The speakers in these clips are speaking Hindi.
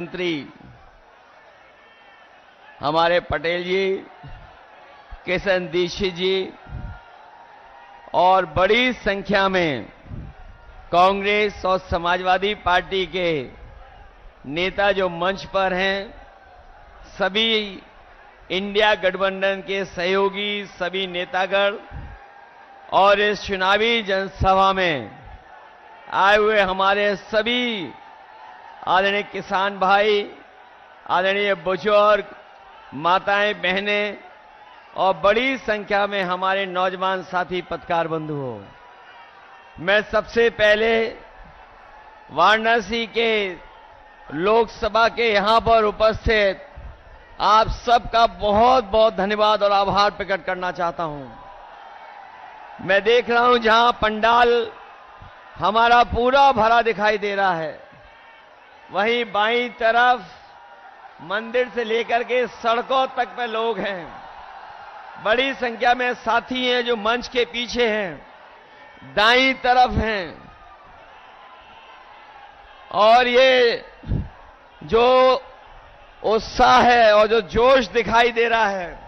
मंत्री हमारे पटेल जी, किशन दीक्षित जी और बड़ी संख्या में कांग्रेस और समाजवादी पार्टी के नेता जो मंच पर हैं, सभी इंडिया गठबंधन के सहयोगी सभी नेतागण और इस चुनावी जनसभा में आए हुए हमारे सभी आदरणीय किसान भाई, आदरणीय बुजुर्ग, माताएं, बहनें और बड़ी संख्या में हमारे नौजवान साथी पत्रकार बंधु हो, मैं सबसे पहले वाराणसी के लोकसभा के यहां पर उपस्थित आप सबका बहुत बहुत धन्यवाद और आभार प्रकट करना चाहता हूं। मैं देख रहा हूं जहां पंडाल हमारा पूरा भरा दिखाई दे रहा है, वहीं बाईं तरफ मंदिर से लेकर के सड़कों तक पे लोग हैं। बड़ी संख्या में साथी हैं जो मंच के पीछे हैं, दाईं तरफ हैं। और ये जो उत्साह है और जो जोश दिखाई दे रहा है,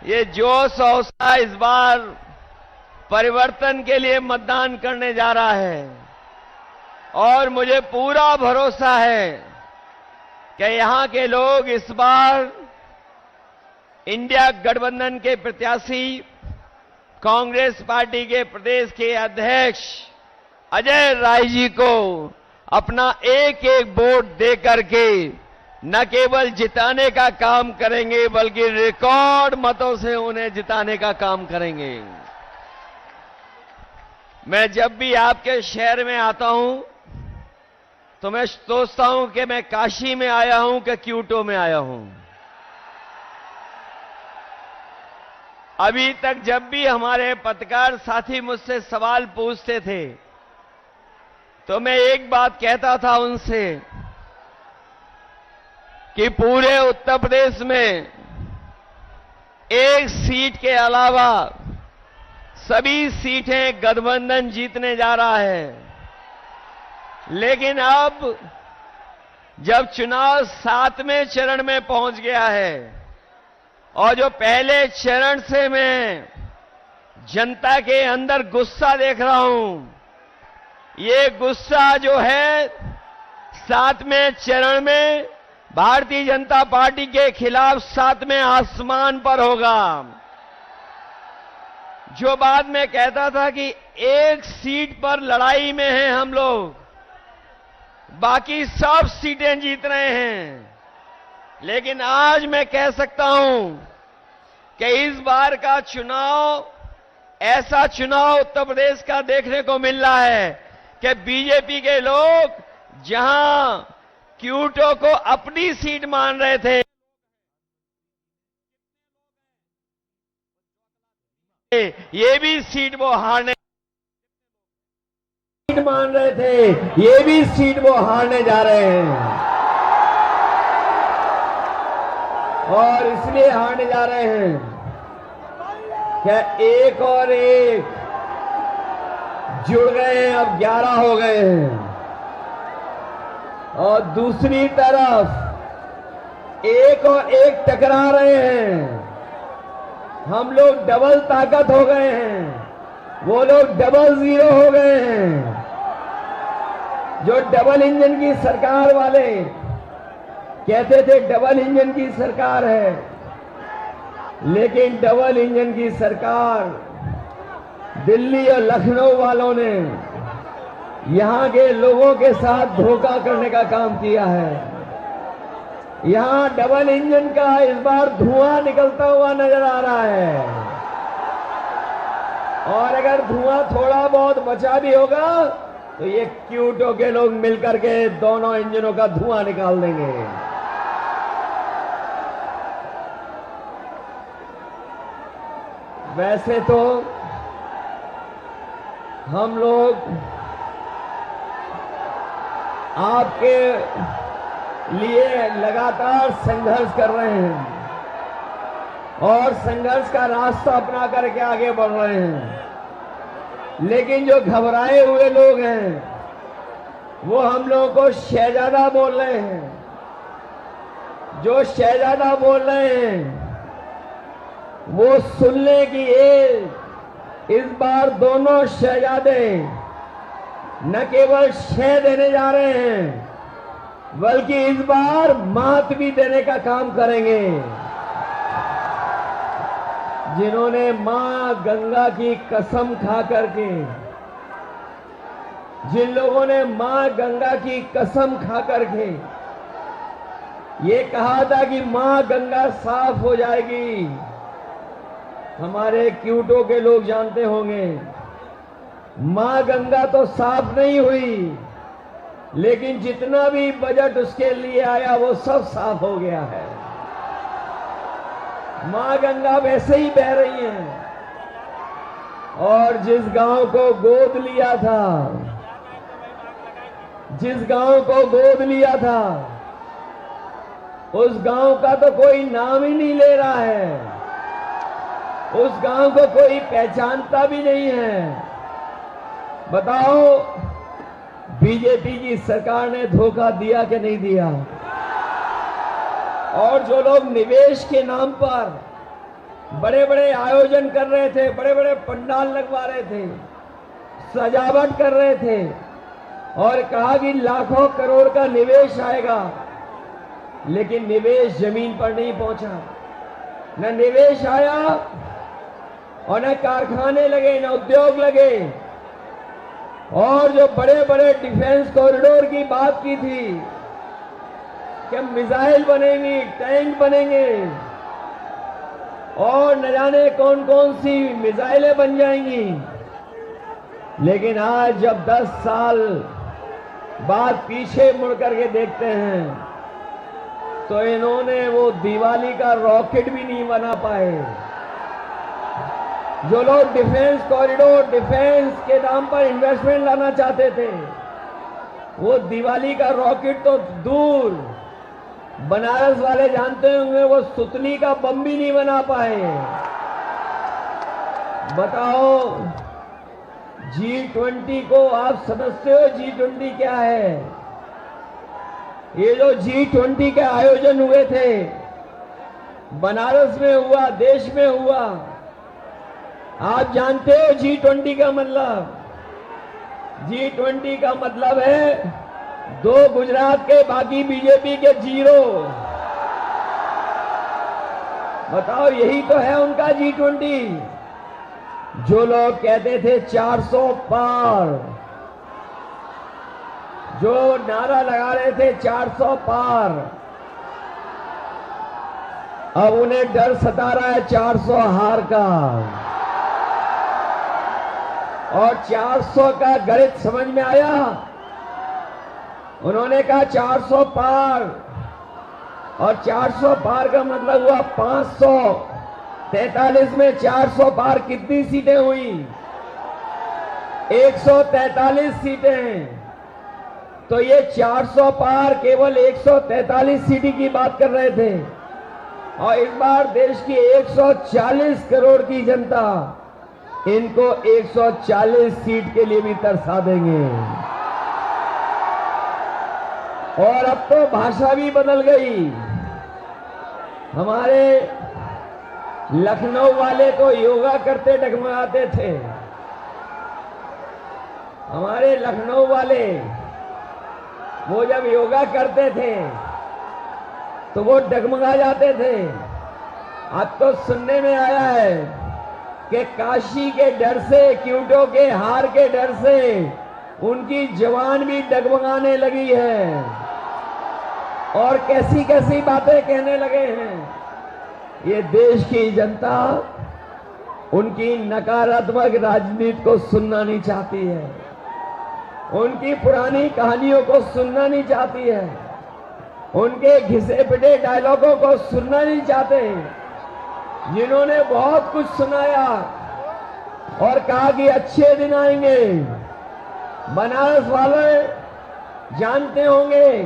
ये जोश और उत्साह इस बार परिवर्तन के लिए मतदान करने जा रहा है। और मुझे पूरा भरोसा है कि यहां के लोग इस बार इंडिया गठबंधन के प्रत्याशी कांग्रेस पार्टी के प्रदेश के अध्यक्ष अजय राय जी को अपना एक एक वोट दे करके न केवल जिताने का काम करेंगे बल्कि रिकॉर्ड मतों से उन्हें जिताने का काम करेंगे। मैं जब भी आपके शहर में आता हूं तो मैं सोचता हूं कि मैं काशी में आया हूं कि क्योटो में आया हूं। अभी तक जब भी हमारे पत्रकार साथी मुझसे सवाल पूछते थे तो मैं एक बात कहता था उनसे कि पूरे उत्तर प्रदेश में एक सीट के अलावा सभी सीटें गठबंधन जीतने जा रहा है। लेकिन अब जब चुनाव 7वें चरण में पहुंच गया है और जो पहले चरण से मैं जनता के अंदर गुस्सा देख रहा हूं, ये गुस्सा जो है 7वें चरण में भारतीय जनता पार्टी के खिलाफ 7वें आसमान पर होगा। जो बात मैं कहता था कि एक सीट पर लड़ाई में हैं हम लोग, बाकी सब सीटें जीत रहे हैं, लेकिन आज मैं कह सकता हूं कि इस बार का चुनाव ऐसा चुनाव उत्तर प्रदेश का देखने को मिल रहा है कि बीजेपी के लोग जहां क्यूटो को अपनी सीट मान रहे थे, ये भी सीट वो हारने मान रहे थे, ये भी सीट वो हारने जा रहे हैं। और इसलिए हारने जा रहे हैं क्या एक और एक जुड़ गए हैं, अब 11 हो गए हैं। और दूसरी तरफ एक और एक टकरा रहे हैं। हम लोग डबल ताकत हो गए हैं, वो लोग डबल जीरो हो गए हैं। जो डबल इंजन की सरकार वाले कहते थे डबल इंजन की सरकार है, लेकिन डबल इंजन की सरकार दिल्ली और लखनऊ वालों ने यहां के लोगों के साथ धोखा करने का काम किया है। यहां डबल इंजन का इस बार धुआं निकलता हुआ नजर आ रहा है। और अगर धुआं थोड़ा बहुत बचा भी होगा तो ये क्यूटो के लोग मिलकर के दोनों इंजनों का धुआं निकाल देंगे। वैसे तो हम लोग आपके लिए लगातार संघर्ष कर रहे हैं और संघर्ष का रास्ता अपना करके आगे बढ़ रहे हैं। लेकिन जो घबराए हुए लोग हैं, वो हम लोगों को शहजादा बोल रहे हैं। जो शहजादा बोल रहे हैं वो सुन ले कि इस बार दोनों शहजादे न केवल शह देने जा रहे हैं बल्कि इस बार मात भी देने का काम करेंगे। जिन्होंने मां गंगा की कसम खा करके, जिन लोगों ने मां गंगा की कसम खा करके ये कहा था कि मां गंगा साफ हो जाएगी, हमारे क्यूटो के लोग जानते होंगे मां गंगा तो साफ नहीं हुई, लेकिन जितना भी बजट उसके लिए आया वो सब साफ हो गया है। मां गंगा वैसे ही बह रही है। और जिस गांव को गोद लिया था, जिस गांव को गोद लिया था, उस गांव का तो कोई नाम ही नहीं ले रहा है, उस गांव को कोई पहचानता भी नहीं है। बताओ बीजेपी की सरकार ने धोखा दिया कि नहीं दिया? और जो लोग निवेश के नाम पर बड़े बड़े आयोजन कर रहे थे, बड़े बड़े पंडाल लगवा रहे थे, सजावट कर रहे थे और कहा कि लाखों करोड़ का निवेश आएगा, लेकिन निवेश जमीन पर नहीं पहुंचा। न निवेश आया और न कारखाने लगे, न उद्योग लगे। और जो बड़े बड़े डिफेंस कॉरिडोर की बात की थी कि मिसाइल बनेंगी, टैंक बनेंगे और न जाने कौन कौन सी मिसाइलें बन जाएंगी, लेकिन आज जब 10 साल बाद पीछे मुड़ करके देखते हैं तो इन्होंने वो दिवाली का रॉकेट भी नहीं बना पाए। जो लोग डिफेंस कॉरिडोर, डिफेंस के नाम पर इन्वेस्टमेंट लाना चाहते थे, वो दिवाली का रॉकेट तो दूर, बनारस वाले जानते होंगे वो सुतली का बम भी नहीं बना पाए। बताओ G20 को आप समझते हो G20 क्या है? ये जो G20 के आयोजन हुए थे, बनारस में हुआ, देश में हुआ, आप जानते हो G20 का मतलब? G20 का मतलब है 2 गुजरात के, बाकी बीजेपी के 0। बताओ यही तो है उनका G20। जो लोग कहते थे 400 पार, जो नारा लगा रहे थे 400 पार, अब उन्हें डर सता रहा है 400 हार का। और 400 का गणित समझ में आया। उन्होंने कहा 400 पार, और 400 पार का मतलब हुआ 543 में 400 पार कितनी सीटें हुई? 143 सीटें। तो ये 400 पार केवल 143 सीटें की बात कर रहे थे, और इस बार देश की 140 करोड़ की जनता इनको 140 सीट के लिए भी तरसा देंगे। और अब तो भाषा भी बदल गई। हमारे लखनऊ वाले तो योगा करते डगमगाते थे। हमारे लखनऊ वाले वो जब योगा करते थे तो वो डगमगा जाते थे। अब तो सुनने में आया है कि काशी के डर से, क्यूटो के हार के डर से उनकी जवान भी डगमगाने लगी है और कैसी कैसी बातें कहने लगे हैं। ये देश की जनता उनकी नकारात्मक राजनीति को सुनना नहीं चाहती है, उनकी पुरानी कहानियों को सुनना नहीं चाहती है, उनके घिसे पिटे डायलॉगों को सुनना नहीं चाहते। जिन्होंने बहुत कुछ सुनाया और कहा कि अच्छे दिन आएंगे। बनारस वाले जानते होंगे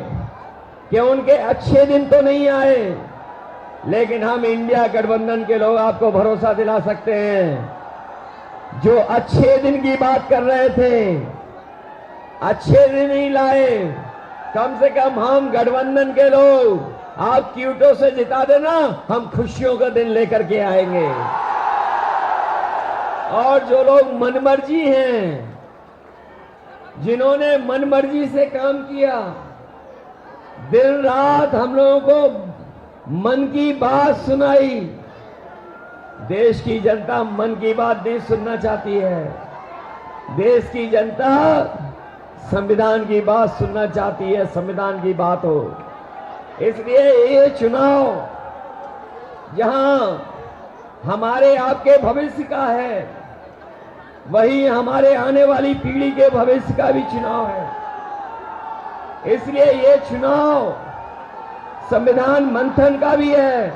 कि उनके अच्छे दिन तो नहीं आए, लेकिन हम इंडिया गठबंधन के लोग आपको भरोसा दिला सकते हैं, जो अच्छे दिन की बात कर रहे थे अच्छे दिन नहीं लाए, कम से कम हम गठबंधन के लोग आप क्यूटो से जिता देना, हम खुशियों का दिन लेकर के आएंगे। और जो लोग मनमर्जी हैं, जिन्होंने मनमर्जी से काम किया, दिन रात हम लोगों को मन की बात सुनाई, देश की जनता मन की बात नहीं सुनना चाहती है। देश की जनता संविधान की बात सुनना चाहती है, संविधान की बात हो। इसलिए ये चुनाव जहां हमारे आपके भविष्य का है, वही हमारे आने वाली पीढ़ी के भविष्य का भी चुनाव है। इसलिए ये चुनाव संविधान मंथन का भी है।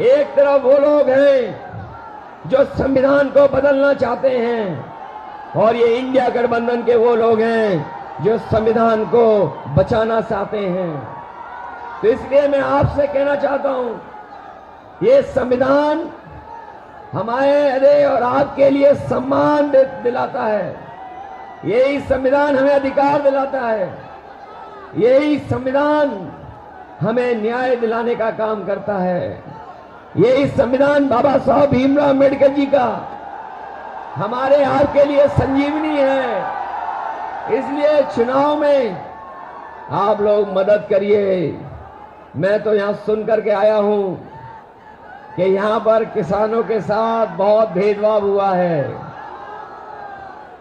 एक तरफ वो लोग हैं जो संविधान को बदलना चाहते हैं, और ये इंडिया गठबंधन के वो लोग हैं जो संविधान को बचाना चाहते हैं। तो इसलिए मैं आपसे कहना चाहता हूं, ये संविधान हमारे और आपके लिए सम्मान दिलाता है। यही संविधान हमें अधिकार दिलाता है। यही संविधान हमें न्याय दिलाने का काम करता है। यही संविधान बाबा साहब भीमराव अम्बेडकर जी का हमारे आपके लिए संजीवनी है। इसलिए चुनाव में आप लोग मदद करिए। मैं तो यहां सुन करके आया हूं कि यहां पर किसानों के साथ बहुत भेदभाव हुआ है।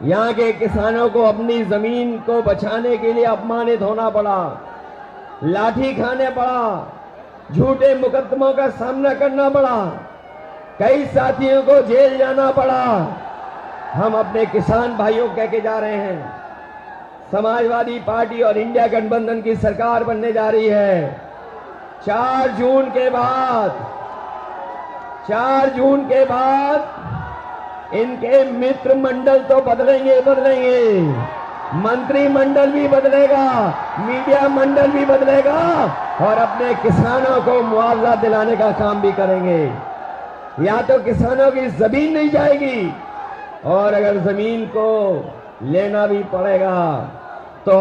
यहां के किसानों को अपनी जमीन को बचाने के लिए अपमानित होना पड़ा, लाठी खाने पड़ा, झूठे मुकदमों का सामना करना पड़ा, कई साथियों को जेल जाना पड़ा। हम अपने किसान भाइयों कह के जा रहे हैं, समाजवादी पार्टी और इंडिया गठबंधन की सरकार बनने जा रही है। 4 जून के बाद इनके मित्र मंडल तो बदलेंगे, मंत्रिमंडल भी बदलेगा, मीडिया मंडल भी बदलेगा, और अपने किसानों को मुआवजा दिलाने का काम भी करेंगे। या तो किसानों की जमीन नहीं जाएगी, और अगर जमीन को लेना भी पड़ेगा तो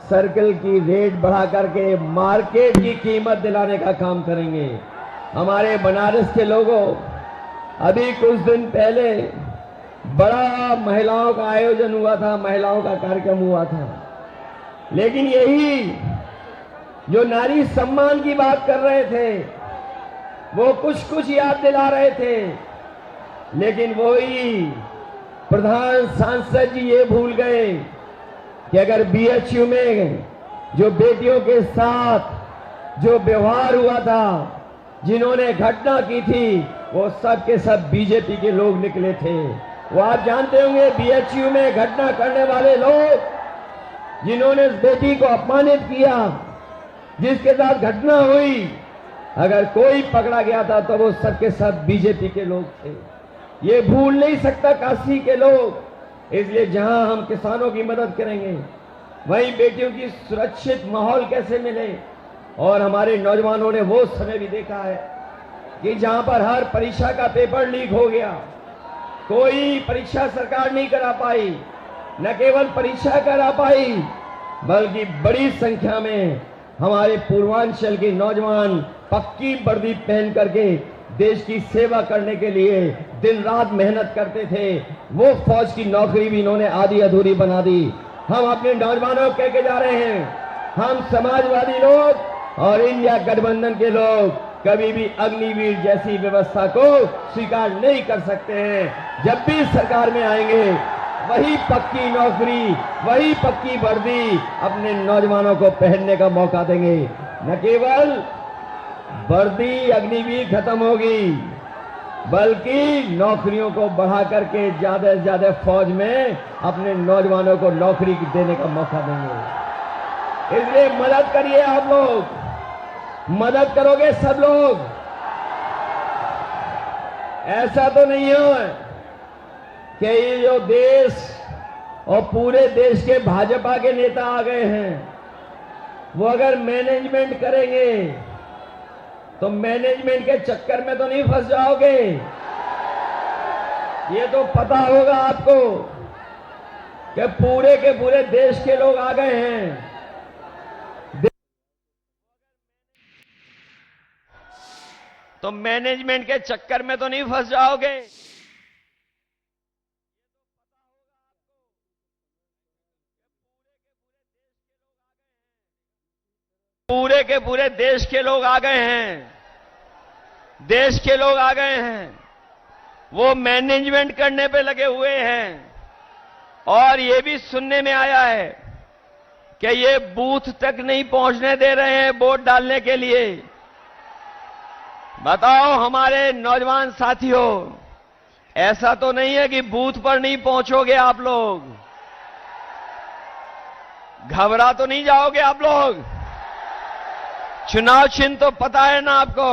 सर्कल की रेट बढ़ा करके मार्केट की कीमत दिलाने का काम करेंगे। हमारे बनारस के लोगों, अभी कुछ दिन पहले बड़ा महिलाओं का आयोजन हुआ था, महिलाओं का कार्यक्रम हुआ था, लेकिन यही जो नारी सम्मान की बात कर रहे थे, वो कुछ याद दिला रहे थे, लेकिन वही प्रधान सांसद जी ये भूल गए कि अगर बीएचयू में जो बेटियों के साथ जो व्यवहार हुआ था, जिन्होंने घटना की थी, वो सब के सब बीजेपी के लोग निकले थे। वो आप जानते होंगे, बीएचयू में घटना करने वाले लोग, जिन्होंने इस बेटी को अपमानित किया, जिसके साथ घटना हुई, अगर कोई पकड़ा गया था तो वो सब के सब बीजेपी के लोग थे। ये भूल नहीं सकता काशी के लोग। इसलिए जहां हम किसानों की मदद करेंगे, वहीं बेटियों की सुरक्षित माहौल कैसे मिले। और हमारे नौजवानों ने वो समय भी देखा है कि जहां पर हर परीक्षा का पेपर लीक हो गया, कोई परीक्षा सरकार नहीं करा पाई, न केवल परीक्षा करा पाई, बल्कि बड़ी संख्या में हमारे पूर्वांचल के नौजवान पक्की वर्दी पहन करके देश की सेवा करने के लिए दिन रात मेहनत करते थे। वो फौज की नौकरी भी इन्होंने आधी अधूरी बना दी। हम अपने नौजवानों को कह के जा रहे हैं, हम समाजवादी लोग और इंडिया गठबंधन के लोग कभी भी अग्निवीर जैसी व्यवस्था को स्वीकार नहीं कर सकते हैं। जब भी सरकार में आएंगे, वही पक्की नौकरी, वही पक्की वर्दी अपने नौजवानों को पहनने का मौका देंगे। न केवल वर्दी अग्निवीर खत्म होगी, बल्कि नौकरियों को बढ़ा करके ज्यादा से ज्यादा फौज में अपने नौजवानों को नौकरी देने का मौका देंगे। इसलिए मदद करिए आप लोग, मदद करोगे सब लोग। ऐसा तो नहीं है कि ये जो देश और पूरे देश के भाजपा के नेता आ गए हैं, वो अगर मैनेजमेंट करेंगे तो मैनेजमेंट के चक्कर में तो नहीं फंस जाओगे। ये तो पता होगा आपको कि पूरे के पूरे देश के लोग आ गए हैं। तो मैनेजमेंट के चक्कर में तो नहीं फंस जाओगे। पूरे के पूरे देश के लोग आ गए हैं, देश के लोग आ गए हैं, वो मैनेजमेंट करने पे लगे हुए हैं। और ये भी सुनने में आया है कि ये बूथ तक नहीं पहुंचने दे रहे हैं वोट डालने के लिए। बताओ हमारे नौजवान साथियों, ऐसा तो नहीं है कि बूथ पर नहीं पहुंचोगे आप लोग? घबरा तो नहीं जाओगे आप लोग? चुनाव चिन्ह तो पता है ना आपको?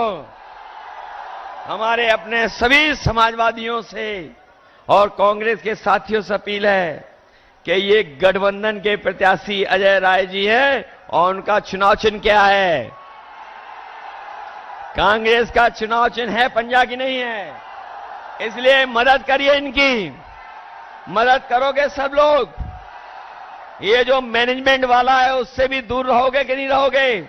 हमारे अपने सभी समाजवादियों से और कांग्रेस के साथियों से अपील है कि ये गठबंधन के प्रत्याशी अजय राय जी हैं और उनका चुनाव चिन्ह क्या है? कांग्रेस का चुनाव चिन्ह है पंजा की नहीं है। इसलिए मदद करिए, इनकी मदद करोगे सब लोग। ये जो मैनेजमेंट वाला है उससे भी दूर रहोगे कि नहीं रहोगे?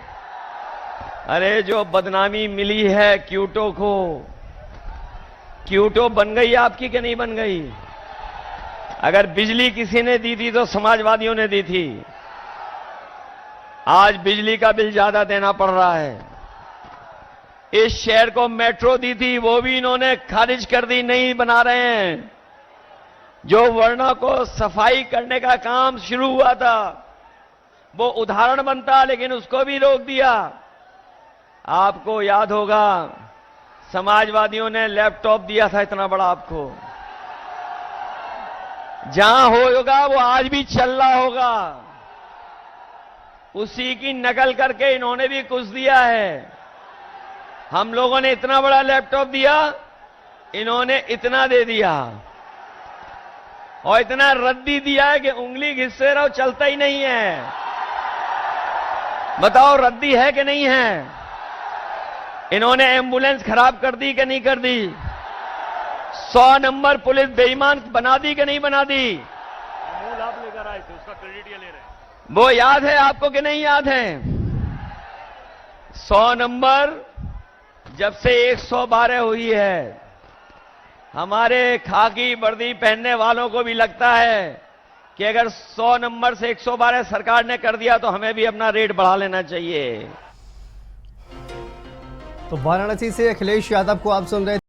अरे जो बदनामी मिली है क्यूटो को, क्यूटो बन गई आपकी कि नहीं बन गई? अगर बिजली किसी ने दी थी तो समाजवादियों ने दी थी। आज बिजली का बिल ज्यादा देना पड़ रहा है। इस शहर को मेट्रो दी थी, वो भी इन्होंने खारिज कर दी, नहीं बना रहे हैं। जो वर्णों को सफाई करने का काम शुरू हुआ था वो उदाहरण बनता, लेकिन उसको भी रोक दिया। आपको याद होगा समाजवादियों ने लैपटॉप दिया था इतना बड़ा आपको। जहां होगा वो आज भी चल रहा होगा, उसी की नकल करके इन्होंने भी कुछ दिया है। हम लोगों ने इतना बड़ा लैपटॉप दिया, इन्होंने इतना दे दिया और इतना रद्दी दिया है कि उंगली घिससे रहो चलता ही नहीं है। बताओ रद्दी है कि नहीं है? इन्होंने एम्बुलेंस खराब कर दी कि नहीं कर दी? 100 नंबर पुलिस बेईमान बना दी कि नहीं बना दी? मूल आप लेकर आए थे, उसका क्रेडिट ये ले रहे हैं। वो याद है आपको कि नहीं याद है? 100 नंबर जब से 112 हुई है, हमारे खाकी वर्दी पहनने वालों को भी लगता है कि अगर 100 नंबर से 112 सरकार ने कर दिया तो हमें भी अपना रेट बढ़ा लेना चाहिए। तो वाराणसी से अखिलेश यादव को आप सुन रहे